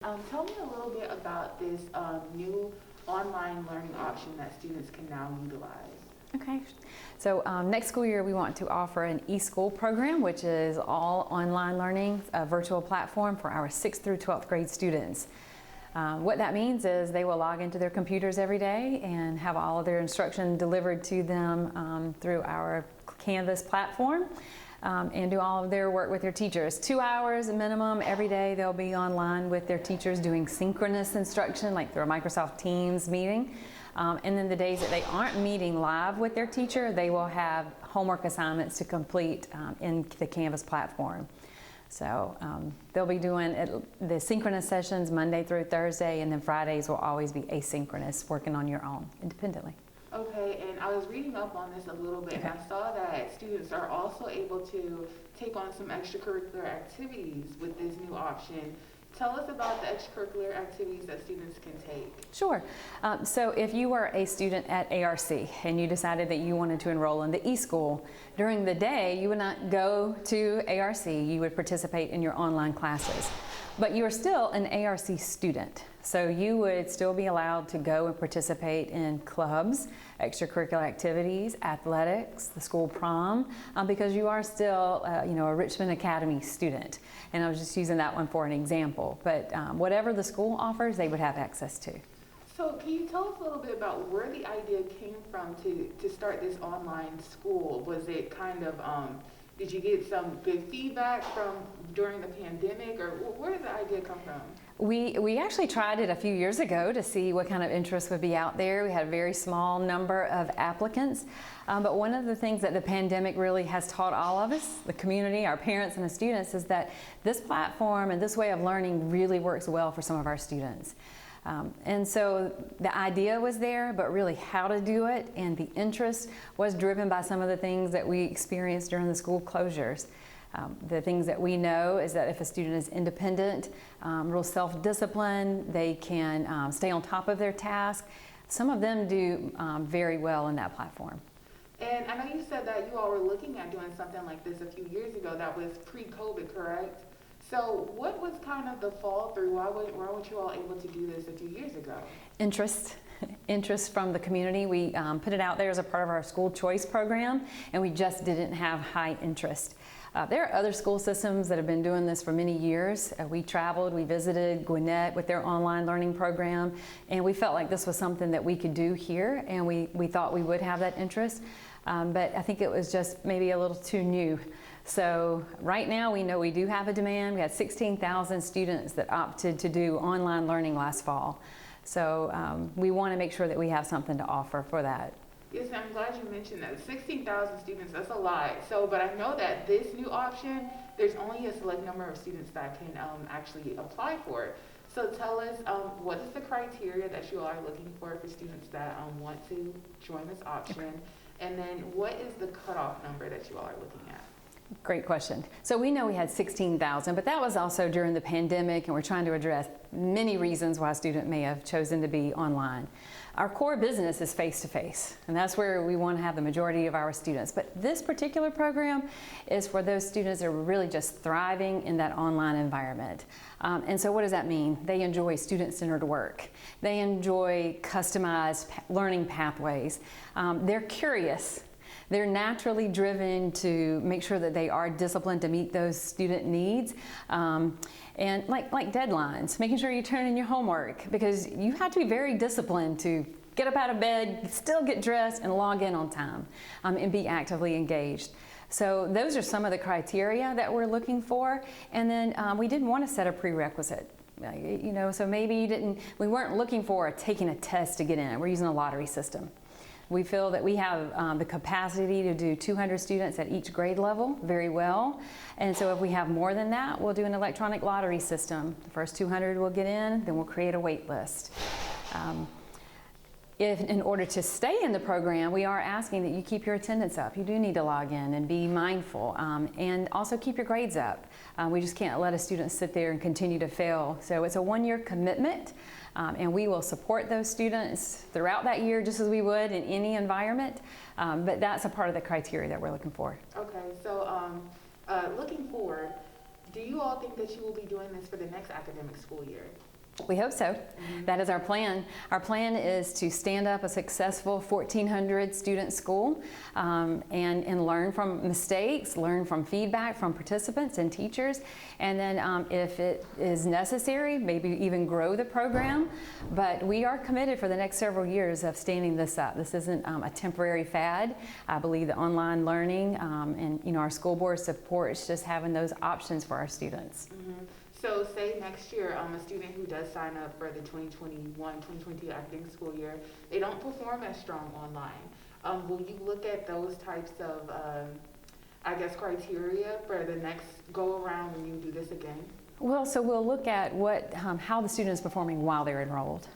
Tell me a little bit about this new online learning option that students can now utilize. Okay, so next school year we want to offer an e-school program, which is all online learning, a virtual platform for our 6th through 12th grade students. What that means is they will log into their computers every day and have all of their instruction delivered to them through our Canvas platform. And do all of their work with their teachers. 2 hours minimum every day they'll be online with their teachers doing synchronous instruction like through a Microsoft Teams meeting. And then the days that they aren't meeting live with their teacher, they will have homework assignments to complete in the Canvas platform. So they'll be doing the synchronous sessions Monday through Thursday, and then Fridays will always be asynchronous, working on your own independently. Okay, and I was reading up on this a little bit, and I saw that students are also able to take on some extracurricular activities with this new option. Tell us about the extracurricular activities that students can take. Sure. So if you were a student at ARC and you decided that you wanted to enroll in the e-school, during the day you would not go to ARC, you would participate in your online classes. But you are still an ARC student, so you would still be allowed to go and participate in clubs, extracurricular activities, athletics, the school prom, because you are still a Richmond Academy student. And I was just using that one for an example, but whatever the school offers, they would have access to. So can you tell us a little bit about where the idea came from to start this online school? Was it kind of, did you get some good feedback from during the pandemic, or where did the idea come from? We actually tried it a few years ago to see what kind of interest would be out there. We had a very small number of applicants, but one of the things that the pandemic really has taught all of us, the community, our parents and the students, is that this platform and this way of learning really works well for some of our students. And so the idea was there, but really how to do it and the interest was driven by some of the things that we experienced during the school closures. The things that we know is that if a student is independent, real self-disciplined, they can stay on top of their task. Some of them do very well in that platform. And I know you said that you all were looking at doing something like this a few years ago. That was pre-COVID, correct? So what was kind of the fall through? Why weren't you all able to do this a few years ago? Interest from the community. We put it out there as a part of our school choice program, and we just didn't have high interest. There are other school systems that have been doing this for many years. We traveled, we visited Gwinnett with their online learning program, and we felt like this was something that we could do here, and we thought we would have that interest, but I think it was just maybe a little too new. So right now we know we do have a demand. We had 16,000 students that opted to do online learning last fall. So we want to make sure that we have something to offer for that. Yes, I'm glad you mentioned that. 16,000 students, that's a lot. So, but I know that this new option, there's only a select number of students that can actually apply for it. So tell us, what is the criteria that you all are looking for students that want to join this option? And then what is the cutoff number that you all are looking at? Great question. So we know we had 16,000, but that was also during the pandemic, and we're trying to address many reasons why a student may have chosen to be online. Our core business is face-to-face, and that's where we want to have the majority of our students. But this particular program is for those students that are really just thriving in that online environment. And so what does that mean? They enjoy student-centered work. They enjoy customized learning pathways. They're curious. They're naturally driven to make sure that they are disciplined to meet those student needs. And like deadlines, making sure you turn in your homework, because you have to be very disciplined to get up out of bed, still get dressed, and log in on time, and be actively engaged. So those are some of the criteria that we're looking for. And then we didn't want to set a prerequisite. So maybe we weren't looking for taking a test to get in. We're using a lottery system. We feel that we have the capacity to do 200 students at each grade level very well. And so if we have more than that, we'll do an electronic lottery system. The first 200 will get in, then we'll create a wait list. If in order to stay in the program, we are asking that you keep your attendance up. You do need to log in and be mindful, and also keep your grades up. We just can't let a student sit there and continue to fail. So it's a one-year commitment. And we will support those students throughout that year just as we would in any environment, but that's a part of the criteria that we're looking for. Okay, so looking forward, do you all think that you will be doing this for the next academic school year? We hope so. That is our plan. Our plan is to stand up a successful 1,400 student school and learn from mistakes, learn from feedback from participants and teachers, and then if it is necessary, maybe even grow the program. But we are committed for the next several years of standing this up. This isn't a temporary fad. I believe that online learning and our school board supports just having those options for our students. So say next year, a student who does sign up for the 2021-2022 academic school year, they don't perform as strong online. Will you look at those types of, criteria for the next go around when you do this again? Well, so we'll look at how the student is performing while they're enrolled.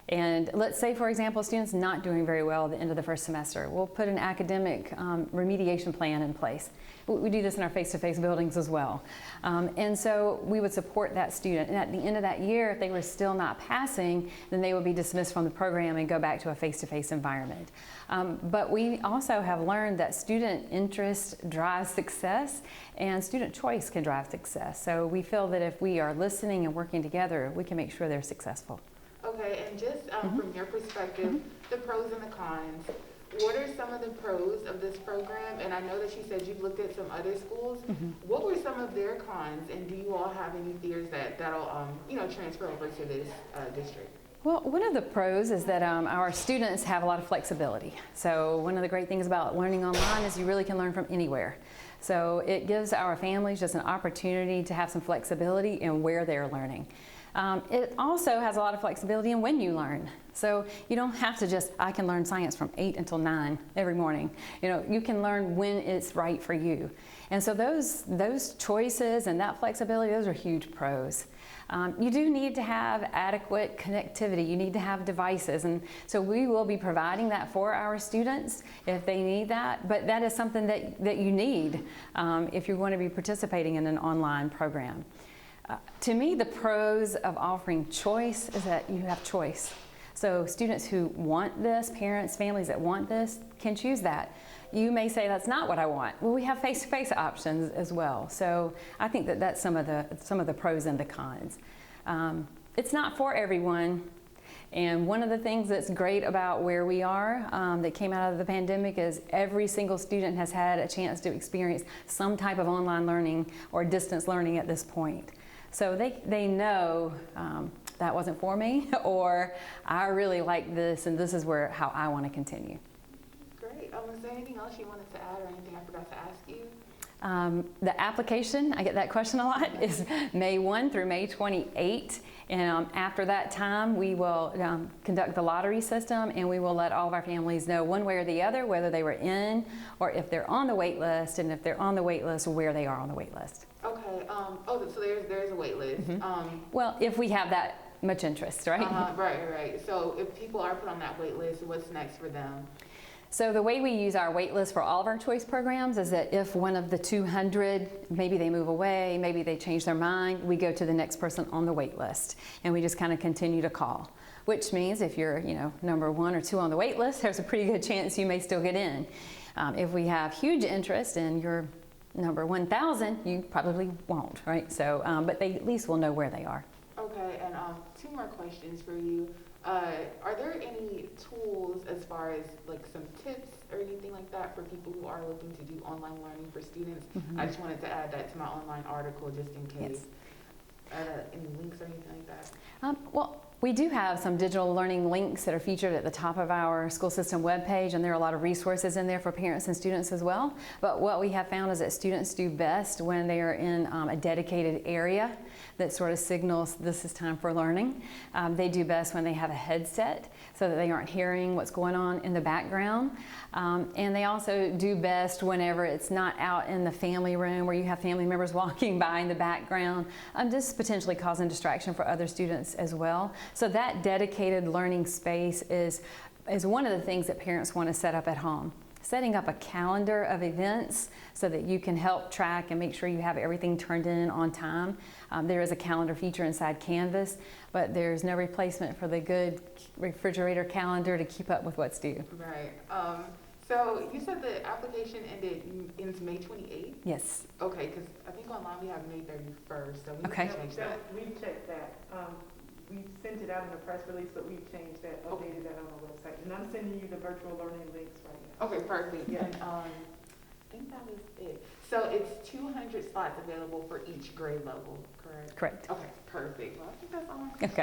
And let's say, for example, a student's not doing very well at the end of the first semester. We'll put an academic remediation plan in place. We do this in our face-to-face buildings as well. And so we would support that student. And at the end of that year, if they were still not passing, then they would be dismissed from the program and go back to a face-to-face environment. But we also have learned that student interest drives success, and student choice can drive success. So we feel that if we are listening and working together, we can make sure they're successful. Okay, and just from your perspective, the pros and the cons, what are some of the pros of this program? And I know that you said you've looked at some other schools. What were some of their cons, and do you all have any fears that'll transfer over to this district? Well, one of the pros is that our students have a lot of flexibility. So one of the great things about learning online is you really can learn from anywhere. So it gives our families just an opportunity to have some flexibility in where they're learning. It also has a lot of flexibility in when you learn. So you don't have to I can learn science from 8 until 9 every morning. You can learn when it's right for you. And so those choices and that flexibility, those are huge pros. You do need to have adequate connectivity. You need to have devices. And so we will be providing that for our students if they need that. But that is something that you need if you're going to be participating in an online program. To me, the pros of offering choice is that you have choice. So students who want this, parents, families that want this, can choose that. You may say that's not what I want. Well, we have face-to-face options as well. So I think that's some of the pros and the cons. It's not for everyone. And one of the things that's great about where we are that came out of the pandemic is every single student has had a chance to experience some type of online learning or distance learning at this point. So they know that wasn't for me, or I really like this and this is how I want to continue. Great. Is there anything else you wanted to add or anything I forgot to ask you? The application, I get that question a lot, is May 1 through May 28. And after that time, we will conduct the lottery system, and we will let all of our families know one way or the other whether they were in or if they're on the wait list, and if they're on the wait list, where they are on the wait list. Okay. So there's a wait list. Well, if we have that much interest, right? Right. So if people are put on that wait list, what's next for them? So the way we use our wait list for all of our choice programs is that if one of the 200, maybe they move away, maybe they change their mind, we go to the next person on the wait list, and we just kind of continue to call. Which means if you're, number 1 or 2 on the wait list, there's a pretty good chance you may still get in. If we have huge interest and you're number 1,000, you probably won't, right? So, but they at least will know where they are. Okay, and 2 more questions for you. Are there any tools as far as like some tips or anything like that for people who are looking to do online learning for students? I just wanted to add that to my online article just in case. Yes. Any links or anything like that? Well, we do have some digital learning links that are featured at the top of our school system webpage, and there are a lot of resources in there for parents and students as well. But what we have found is that students do best when they are in a dedicated area that sort of signals this is time for learning. They do best when they have a headset so that they aren't hearing what's going on in the background. And they also do best whenever it's not out in the family room where you have family members walking by in the background, just potentially causing distraction for other students as well. So that dedicated learning space is one of the things that parents want to set up at home. Setting up a calendar of events so that you can help track and make sure you have everything turned in on time. There is a calendar feature inside Canvas, but there's no replacement for the good refrigerator calendar to keep up with what's due. Right. So you said the application ends May 28th? Yes. Okay, because I think online we have May 31st, so we Okay. can change that. We checked that. We sent it out in the press release, but we've changed that, updated that on our website. And I'm sending you the virtual learning links right now. Okay, perfect. Yeah. And, I think that was it. So it's 200 slots available for each grade level, correct? Correct. Okay, perfect. Well, I think that's all. Okay.